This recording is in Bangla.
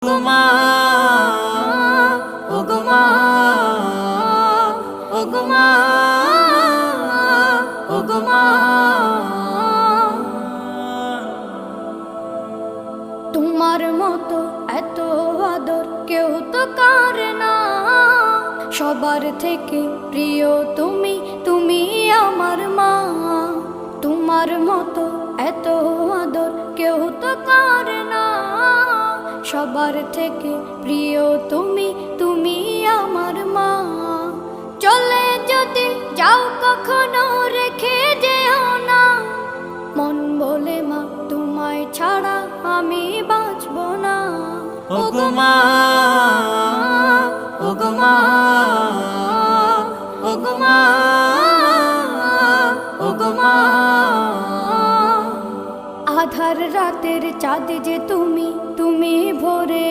ওগো মা, ওগো মা, ওগো মা। তোমার মতো এত আদর কেউ তো করে না, সবার থেকে প্রিয় তুমি, তুমি আমার মা। তোমার মতো এত আদর কেউ তো করে না, সবার থেকে প্রিয় তুমি, তুমি আমার মা। চলে যদি যাও কখনো রেখে যেও না, মন বলে মা তোমায় ছাড়া আমি বাঁচব না। ওগো মা, ওগো মা, ওগো মা, ওগো মা। আধার রাতের চাঁদ যে তুমি, তুমি ভোরে